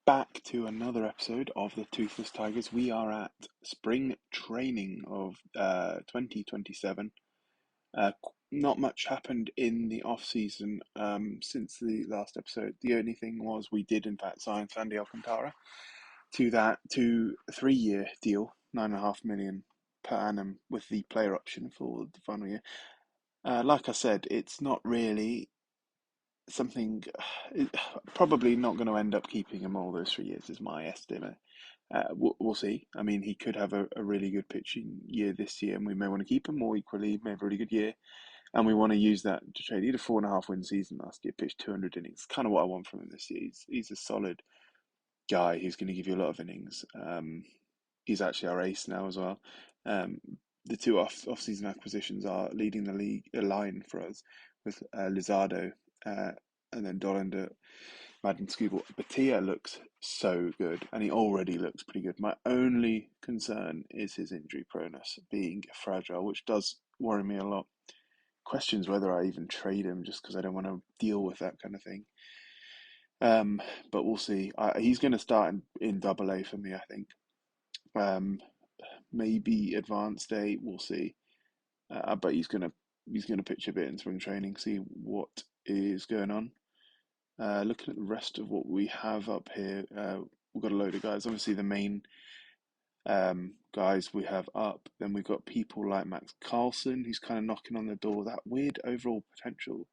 back to another episode of the Toothless Tigers. We are at spring training of 2027. Not much happened in the off season since the last episode. The only thing was we did in fact sign Sandy Alcantara to that 3-year deal, 9.5 million per annum with the player option for the final year. Like I said, it's not really something. Probably not going to end up keeping him all those 3 years, is my estimate. We'll see. I mean, he could have a really good pitching year this year, and we may want to keep him, or equally, may have a really good year, and we want to use that to trade. He had a 4.5 win season last year, pitched 200 innings. Kind of what I want from him this year. He's a solid guy who's going to give you a lot of innings. He's actually our ace now as well. The two off-season acquisitions are leading the league line for us with Lizardo and then Dollander, Madden Scooble. Batia looks so good, and he already looks pretty good. My only concern is his injury proneness being fragile, which does worry me a lot. Questions whether I even trade him just because I don't want to deal with that kind of thing. But we'll see. He's going to start in Double A for me, I think. Maybe Advanced A. We'll see. But he's gonna pitch a bit in spring training. See what is going on. Looking at the rest of what we have up here, we've got a load of guys. Obviously, the main guys we have up. Then we've got people like Max Carlson, who's kind of knocking on the door. That weird overall potential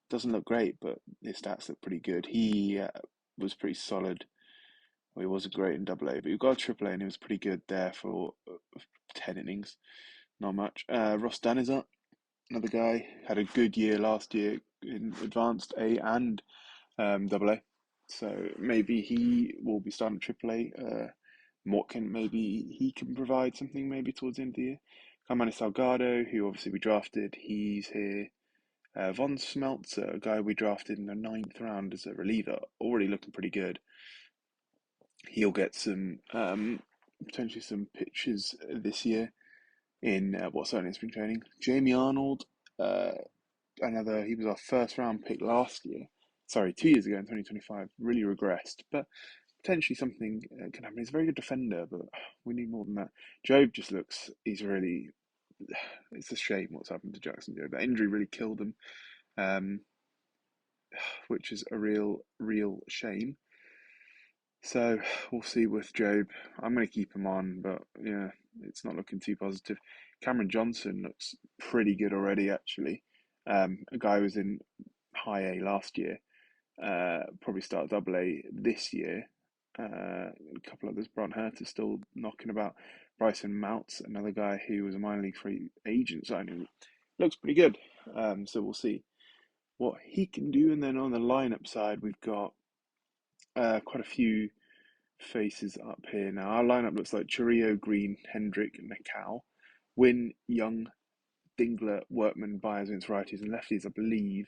doesn't look great, but his stats look pretty good. He was pretty solid. Well, he wasn't great in Double A, but he got a Triple A and he was pretty good there for 10 innings. Not much. Ross Dunn is up. Another guy had a good year last year in Advanced A and Double A, so maybe he will be starting Triple A. Mortkin, maybe he can provide something maybe towards the end of the year. Carmine Salgado, who obviously we drafted, he's here. Von Smeltzer, a guy we drafted in the 9th round as a reliever, already looking pretty good. He'll get some potentially some pitches this year in what's only spring training. Jamie Arnold, he was our first round pick last year. Sorry, 2 years ago in 2025, really regressed, but potentially something can happen. He's a very good defender, but we need more than that. Job just looks, it's a shame what's happened to Jackson Job. That injury really killed him, which is a real shame. So we'll see with Job. I'm going to keep him on, but yeah, it's not looking too positive. Cameron Johnson looks pretty good already, actually. A guy who was in high A last year, probably start Double A this year. A couple others. Brian Hurt is still knocking about. Bryson Mounts, another guy who was a minor league free agent signing, looks pretty good. So we'll see what he can do. And then on the lineup side, we've got quite a few faces up here now. Our lineup looks like Churrillo, Green, Hendrick, Nakao, Wynn, Young, Dingler, Workman, Byers against righties and lefties, I believe.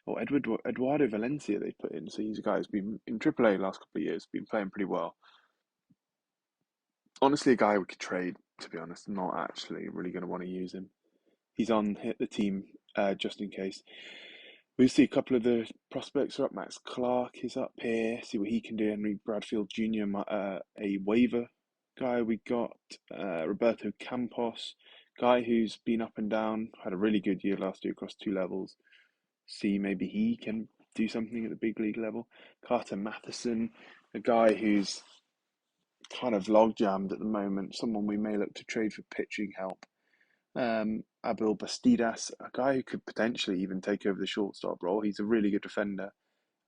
Or Eduardo Valencia they put in. So he's a guy who's been in AAA the last couple of years, been playing pretty well. Honestly, a guy we could trade, to be honest. Not actually really going to want to use him. He's on the team just in case. We see a couple of the prospects are up. Max Clark is up here. See what he can do. Henry Bradfield Jr., a waiver guy. We got Roberto Campos, guy who's been up and down. Had a really good year last year across 2 levels. See maybe he can do something at the big league level. Carter Matheson, a guy who's kind of log jammed at the moment. Someone we may look to trade for pitching help. Abel Bastidas, a guy who could potentially even take over the shortstop role. He's a really good defender,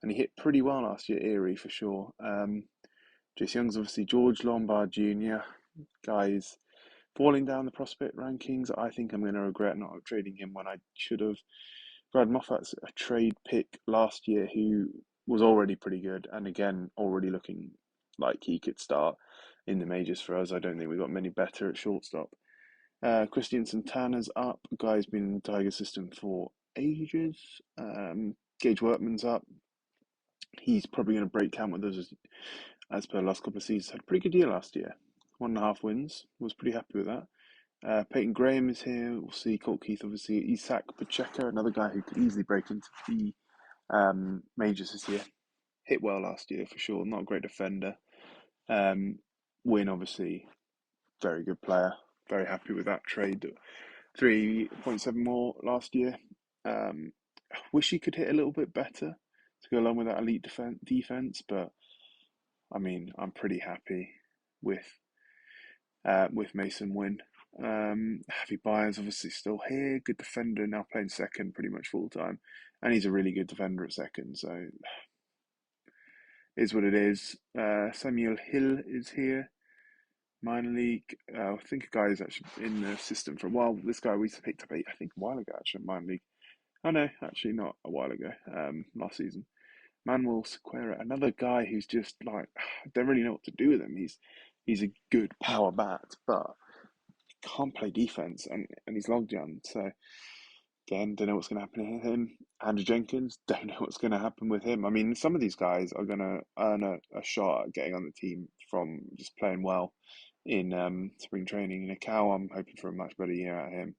and he hit pretty well last year. Erie for sure. Jace Young's obviously George Lombard Jr. Guys falling down the prospect rankings. I think I'm going to regret not trading him when I should have. Brad Moffat's a trade pick last year who was already pretty good, and again already looking like he could start in the majors for us. I don't think we got many better at shortstop. Christian Santana's up. A guy's been in the Tiger system for ages. Gage Workman's up. He's probably going to break camp with us as per last couple of seasons. Had a pretty good year last year. 1.5 wins. Was pretty happy with that. Peyton Graham is here. We'll see. Colt Keith, obviously. Isaac Pacheco, another guy who could easily break into the majors this year. hit well last year for sure. Not a great defender. Um, Win obviously very good player. Very happy with that trade. 3.7 more last year. Um, Wish he could hit a little bit better to go along with that elite defense, but I mean, I'm pretty happy with Mason Wynn. Happy Byers obviously still here, good defender, now playing second pretty much full time, and he's a really good defender at second, so is what it is. Samuel Hill is here, minor league. I think a guy is actually in the system for a while. This guy we picked up, I think, a while ago actually, minor league. Oh no, actually not a while ago. Last season. Manuel Sequeira, another guy who's just like I don't really know what to do with him. He's a good power bat, but he can't play defense, and he's logged on. So again, don't know what's going to happen with him. Andrew Jenkins, don't know what's going to happen with him. I mean, some of these guys are going to earn a shot at getting on the team from just playing well in spring training. In a cow, I'm hoping for a much better year out of him.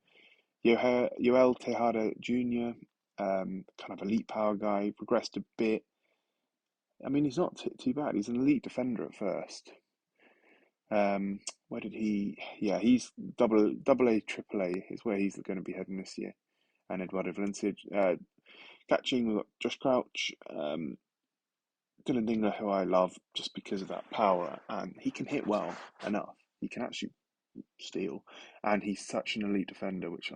Yoel Tejada Jr., kind of elite power guy, progressed a bit. I mean, he's not too bad. He's an elite defender at first. Where did he? Yeah, he's double A, triple A is where he's going to be heading this year. And Eduardo Valencia. Catching, we've got Josh Crouch, Dylan Dingler, who I love just because of that power, and he can hit well enough. He can actually steal, and he's such an elite defender, which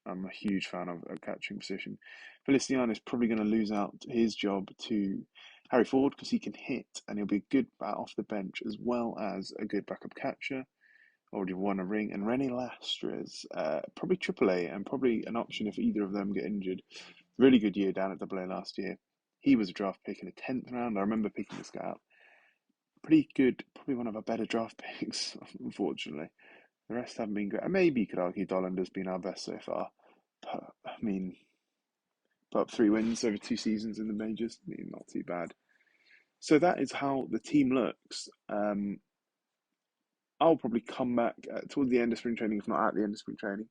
I'm a huge fan of a catching position. Feliciano is probably going to lose out his job to Harry Ford because he can hit, and he'll be a good bat off the bench as well as a good backup catcher. Already won a ring, and Rene Lastres, probably Triple A, and probably an option if either of them get injured. Really good year down at Double A last year. He was a draft pick in the 10th round. I remember picking this guy up. Pretty good, probably one of our better draft picks, unfortunately. The rest haven't been great. And maybe you could argue Dollander's been our best so far. But, I mean, put up 3 wins over 2 seasons in the majors. I mean, not too bad. So that is how the team looks. I'll probably come back toward the end of spring training, if not at the end of spring training,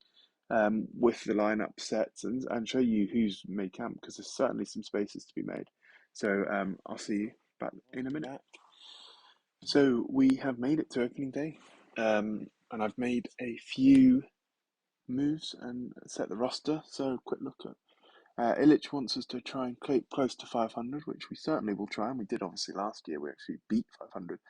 with the lineup sets and show you who's made camp because there's certainly some spaces to be made. So I'll see you back in a minute. So we have made it to opening day, and I've made a few moves and set the roster. So quick look at Illich wants us to try and keep close to 500, which we certainly will try, and we did obviously last year. We actually beat 500.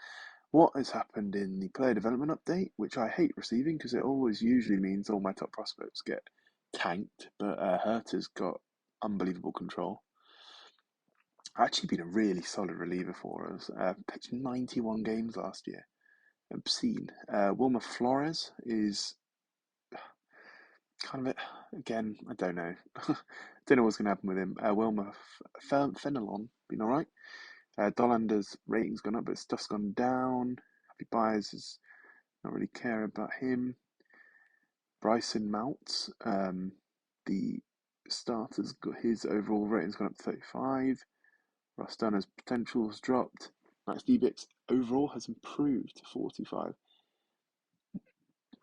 What has happened in the player development update, which I hate receiving because it always usually means all my top prospects get tanked, but Herter's got unbelievable control. Actually been a really solid reliever for us. Pitched 91 games last year. Obscene. Wilmer Flores is kind of it. Again, I don't know. Don't know what's going to happen with him. Wilmer Fenelon, been all right. Dollander's rating's gone up, but stuff's gone down. Happy Byers is not really care about him. Bryson Mounts, the starter's got his overall rating's gone up to 35. Ross Dunner's potential has dropped. Max Debic's overall has improved to 45.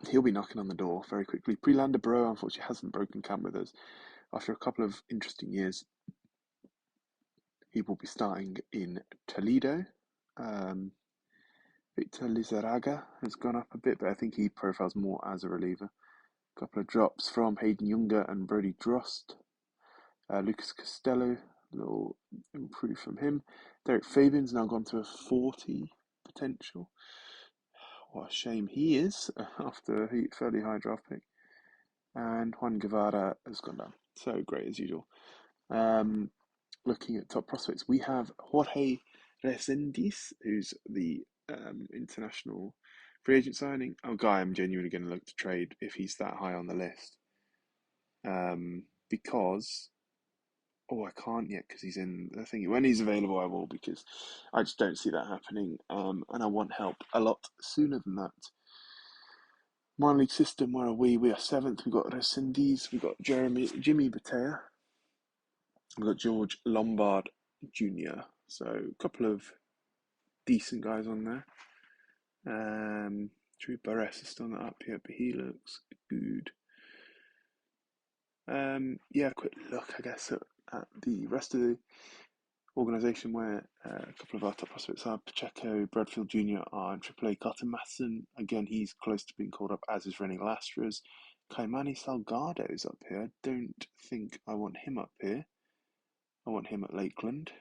He'll be knocking on the door very quickly. Prelander Bro, unfortunately, hasn't broken camp with us. After a couple of interesting years, he will be starting in Toledo. Victor Lizarraga has gone up a bit, but I think he profiles more as a reliever. A couple of drops from Hayden Younger and Brody Drost. Lucas Costello, a little improve from him. Derek Fabian's now gone to a 40 potential. What a shame he is after a fairly high draft pick. And Juan Guevara has gone down. So great as usual. Looking at top prospects, we have Jorge Resendiz, who's the international free agent signing. A guy I'm genuinely going to look to trade if he's that high on the list. Because I can't yet because he's in the thing. When he's available, I will because I just don't see that happening. And I want help a lot sooner than that. Minor league system, where are we? We are 7th. We've got Resendiz. We've got Jimmy Batea. We've got George Lombard Jr. So a couple of decent guys on there. Drew Barres is still not up yet, but he looks good. Quick look, I guess, at the rest of the organisation where a couple of our top prospects are Pacheco, Bradfield Jr. are in AAA. Carter Masson, again, he's close to being called up, as is Rennie Lastras. Kaimani Salgado is up here. I don't think I want him up here. I want him at Lakeland.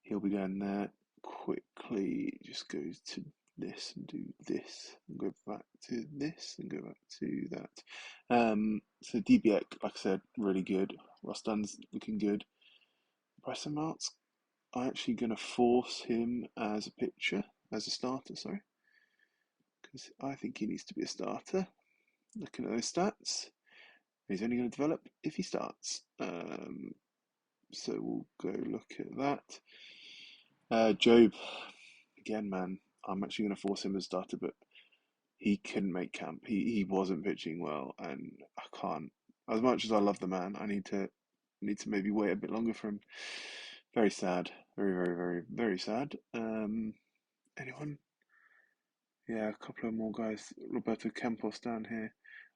He'll be going there quickly. Just goes to this and do this and go back to this and go back to that. So DBX, like I said, really good. Ross Dunn's looking good. Bryson Mart's actually going to force him as a pitcher, as a starter, sorry. Because I think he needs to be a starter. Looking at those stats, he's only going to develop if he starts. So we'll go look at that. Job, again, man, I'm actually going to force him as starter, but he couldn't make camp. He wasn't pitching well, and I can't. As much as I love the man, I need to maybe wait a bit longer for him. Very sad. Very, very, very, very sad. Anyone? Yeah, a couple of more guys. Roberto Campos down here.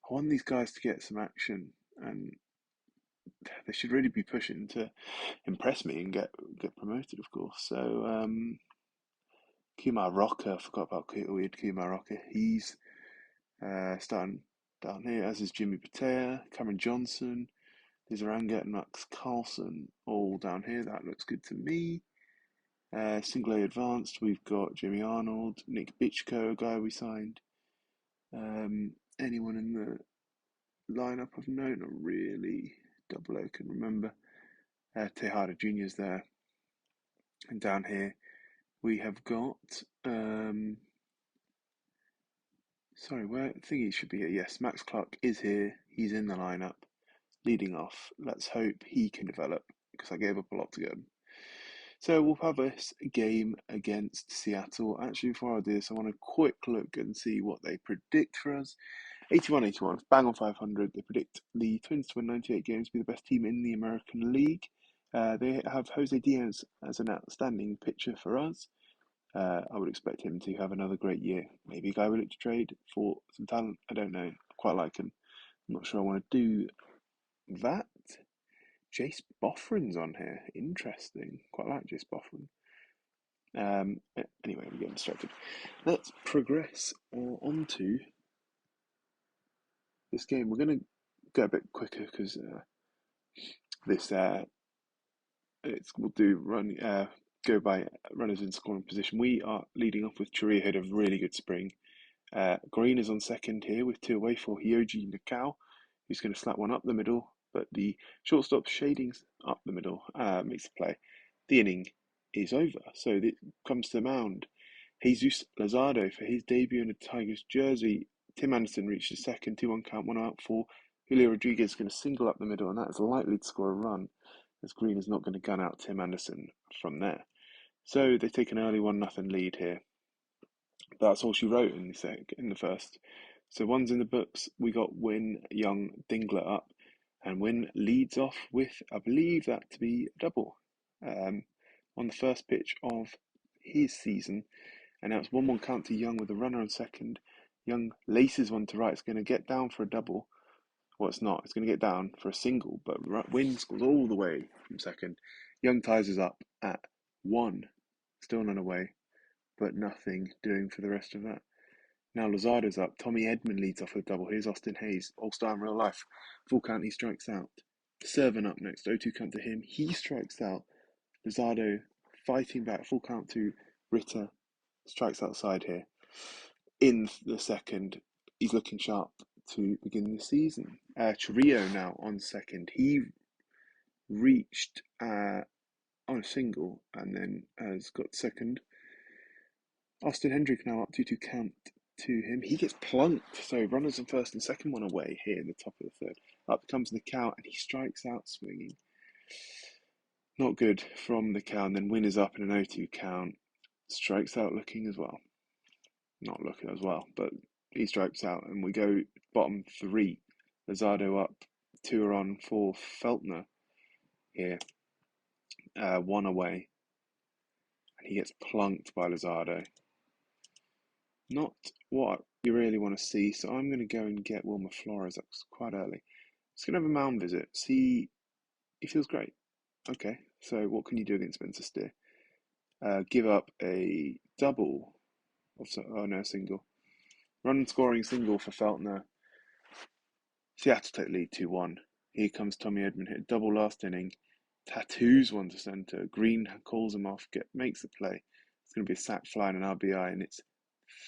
I want these guys to get some action, and they should really be pushing to impress me and get promoted, of course. So, Kumar Rocker, I forgot about weird Kumar Rocker. He's starting down here, as is Jimmy Patea, Cameron Johnson, Lizaranga and Max Carlson, all down here. That looks good to me. Single A advanced, we've got Jimmy Arnold, Nick Bitchko, a guy we signed. Anyone in the lineup of note? Not really. Double O can remember. Tejada Jr.'s there. And down here we have got sorry, where thingy should be here. Yes, Max Clark is here. He's in the lineup, leading off. Let's hope he can develop, because I gave up a lot to get him. So we'll have this game against Seattle. Actually, before I do this, I want a quick look and see what they predict for us. 81-81, bang on 500. They predict the Twins to win 98 games, be the best team in the American League. They have Jose Diaz as an outstanding pitcher for us. I would expect him to have another great year. Maybe a guy we look to trade for some talent. I don't know. I quite like him. I'm not sure I want to do that. Jace Boffrin's on here. Interesting. Quite like Jace Boffrin. Anyway, we're getting distracted. Let's progress on to this game. We're going to go a bit quicker because this we'll do go by runners in scoring position. We are leading off with Churi, had a really good spring. Green is on second here with 2 away for Hyoji Nakao, who's going to slap one up the middle, but the shortstop shadings up the middle makes the play. The inning is over, so it comes to the mound. Jesus Lazardo for his debut in a Tigers jersey. Tim Anderson reaches second, 2-1 count, 1 out for Julio Rodriguez, going to single up the middle, and that is likely to score a run, as Green is not going to gun out Tim Anderson from there. So they take an early 1-0 lead here. That's all she wrote in the first. So one's in the books. We got Win Young Dingler up, and Win leads off with, I believe that to be a double on the first pitch of his season. And now it's 1-1 count to Young with a runner on second. Young laces one to right. It's going to get down for a double. Well, it's not. It's going to get down for a single, but Win scores all the way from second. Young ties us up at 1. Still none away, but nothing doing for the rest of that. Now Lozardo's up. Tommy Edman leads off with a double. Here's Austin Hayes, all-star in real life. Full count, he strikes out. Servant up next. 0-2 count to him. He strikes out. Lozardo fighting back. Full count to Ritter. Strikes outside here. In the second, he's looking sharp to begin the season. Chirrillo now on second. He reached on a single and then has got second. Austin Hendrick now up 2-2 count to him. He gets plunked, so runners on first and second, one away here in the top of the third. Up comes the cow and he strikes out swinging. Not good from the cow, and then Win is up in an 0-2 count. Strikes out looking as well. Not looking as well, but he strikes out, and we go bottom 3. Lozardo up, 2 are on for Feltner here. 1 away, and he gets plunked by Lozardo. Not what you really want to see, so I'm going to go and get Wilmer Flores. That's quite early. Just going to have a mound visit. See, he feels great. Okay, so what can you do against Spencer Steer? Give up a double. Oh no, single. Run scoring single for Feltner. Seattle take lead 2-1. Here comes Tommy Edman, hit a double last inning. Tattoos one to centre. Green calls him off, makes the play. It's going to be a sac fly and an RBI, and it's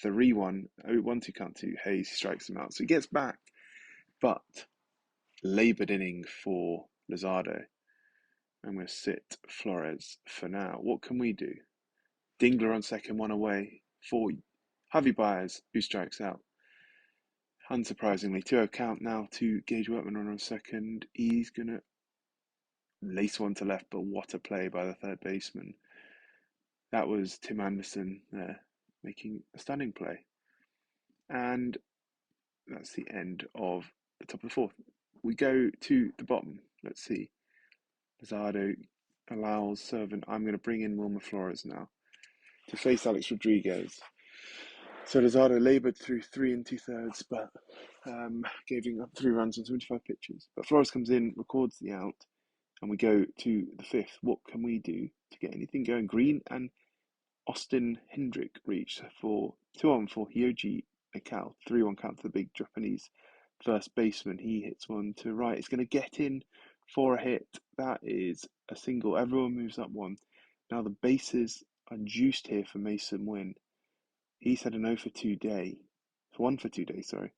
3-1. 1-2 count to Hayes strikes him out. So he gets back, but laboured inning for Luzardo. I'm going to sit Flores for now. What can we do? Dingler on second, one away for Javi Baez, who strikes out. Unsurprisingly, 2-0 count now to Gage Workman on second. He's going to lace one to left, but what a play by the third baseman. That was Tim Anderson there, making a stunning play. And that's the end of the top of the fourth. We go to the bottom. Let's see. Luzardo allows Servant. I'm going to bring in Wilmer Flores now to face Alex Rodriguez. So Luzardo laboured through 3 2/3, but giving up 3 runs on 75 pitches. But Flores comes in, records the out, and we go to the fifth. What can we do to get anything going? Green and Austin Hendrick reach for 2-on for Hyoji Nakao. 3-1 count to the big Japanese first baseman. He hits one to right. It's going to get in for a hit. That is a single. Everyone moves up one. Now the bases are juiced here for Mason Wynn. He's had an 0 for 2 day. 1 for 2 days, sorry.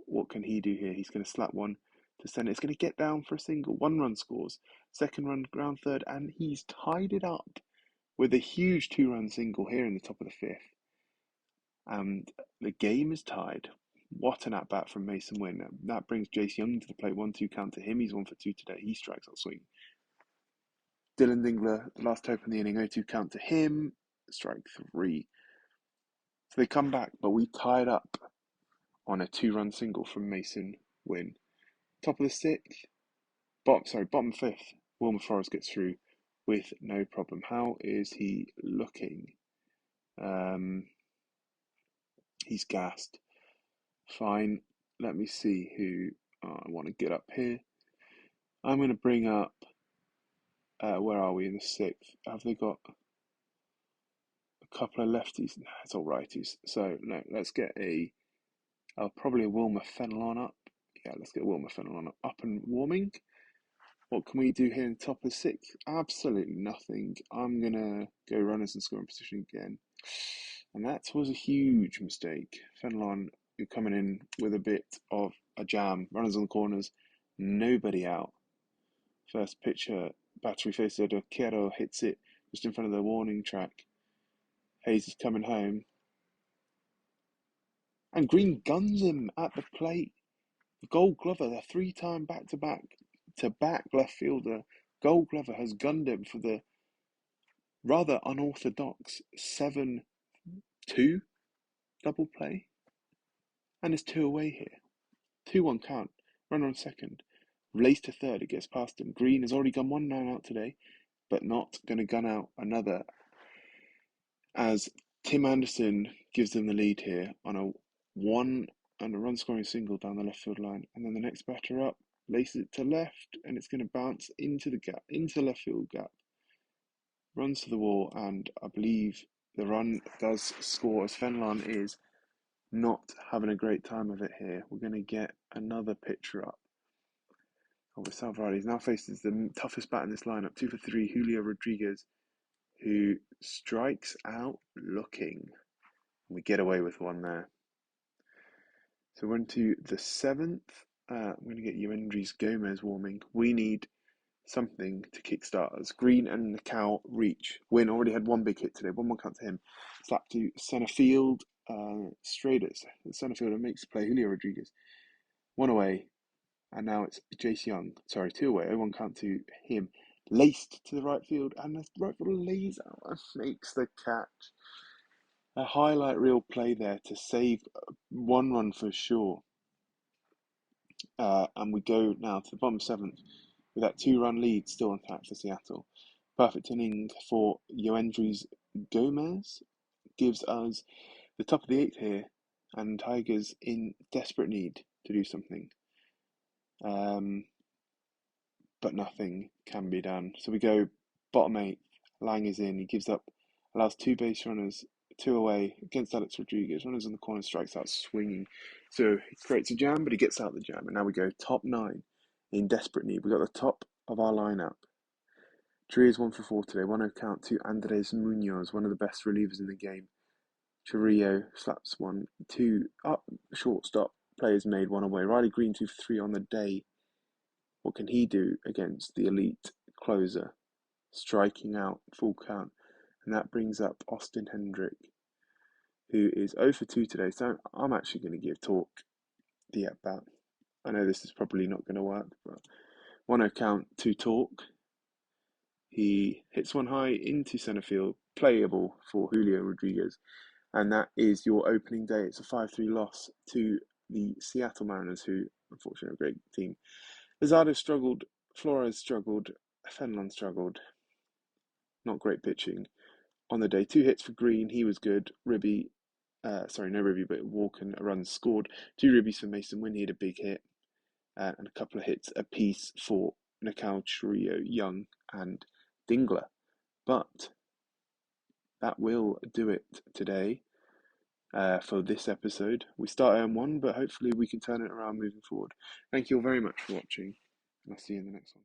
What can he do here? He's going to slap one to center. It's going to get down for a single. 1 run scores. Second run, ground third, and he's tied it up with a huge 2-run single here in the top of the fifth. And the game is tied. What an at-bat from Mason Wynn. That brings Jace Young to the plate. 1-2 count to him. He's 1 for 2 today. He strikes out swing. Dylan Dingler, the last hope in the inning. 0-2 count to him. Strike 3. So they come back, but we tied up on a 2-run single from Mason Wynn. Top of the sixth. Bottom fifth. Wilmer Flores gets through with no problem. How is he looking? He's gassed. Fine. Let me see who I want to get up here. I'm going to bring up. Where are we in the sixth? Have they got a couple of lefties? No, it's all righties. So no, let's get probably a Wilmer Fenelon up. Yeah, let's get Wilmer Fenelon up and warming. What can we do here in the top of the sixth? Absolutely nothing. I'm going to go runners in scoring position again. And that was a huge mistake. Fenelon, you're coming in with a bit of a jam. Runners on the corners, nobody out. First pitcher, battery facer Quero hits it just in front of the warning track. Hayes is coming home. And Green guns him at the plate. The Gold Glover, the 3-time back-to-back left fielder, Gold Glover has gunned him for the rather unorthodox 7-2 double play. And it's 2 away here. 2-1 count. Runner on second. Lace to third. It gets past him. Green has already gone 1 out today, but not going to gun out another. As Tim Anderson gives them the lead here on a run scoring single down the left field line. And then the next batter up laces it to left, and it's going to bounce into the gap, into the left field gap. Runs to the wall, and I believe the run does score as Fenelon is not having a great time of it here. We're going to get another pitcher up. Salvarez now faces the toughest bat in this lineup, 2 for 3, Julio Rodriguez, who strikes out looking. We get away with one there. So we're into the 7th. I'm going to get Yoendrys Gomez warming. We need something to kickstart us. Green and Nakao reach. Wynn already had 1 big hit today. 1-1 count to him. Slap to centre field. Straight at the centre fielder makes the play. Julio Rodriguez. 1 away. And now it's Jace Young. Sorry, 2 away. 0-1 count to him. Laced to the right field. And the right fielder lays out and makes the catch. A highlight reel play there to save 1 run for sure. And we go now to the bottom 7th with that 2-run lead still intact for Seattle. Perfect inning for Yoendrys Gomez gives us the top of the 8th here, and Tigers in desperate need to do something. but nothing can be done. So we go bottom eighth. Lang is in. He gives up, allows two base runners, two away against Alex Rodriguez. Runners on the corner, strikes out swinging. So he creates a jam, but he gets out the jam. And now we go top nine in desperate need. We got the top of our lineup. Tree is 1 for 4 today. One count to Andres Munoz, one of the best relievers in the game. Chirrillo slaps 1-2 up, shortstop. Players made one away. Riley Green 2 for 3 on the day. What can he do against the elite closer? Striking out, full count. And that brings up Austin Hendrick, who is 0 for 2 today. So I'm actually going to give Talk the at-bat. I know this is probably not going to work, but 1-0 count to Talk. He hits one high into centre field, playable for Julio Rodriguez. And that is your opening day. It's a 5-3 loss to the Seattle Mariners, who, unfortunately, are a great team. Luzardo struggled, Flores struggled, Fenlon struggled. Not great pitching on the day. 2 hits for Green, he was good. Ribby, no Ribby, but Walken, a run scored. 2 ribbies for Mason Wynn, he had a big hit. And a couple of hits apiece for Nakao, Chirrillo, Young, and Dingler. But that will do it today for this episode. We start M1, but hopefully we can turn it around moving forward. Thank you all very much for watching, and I'll see you in the next one.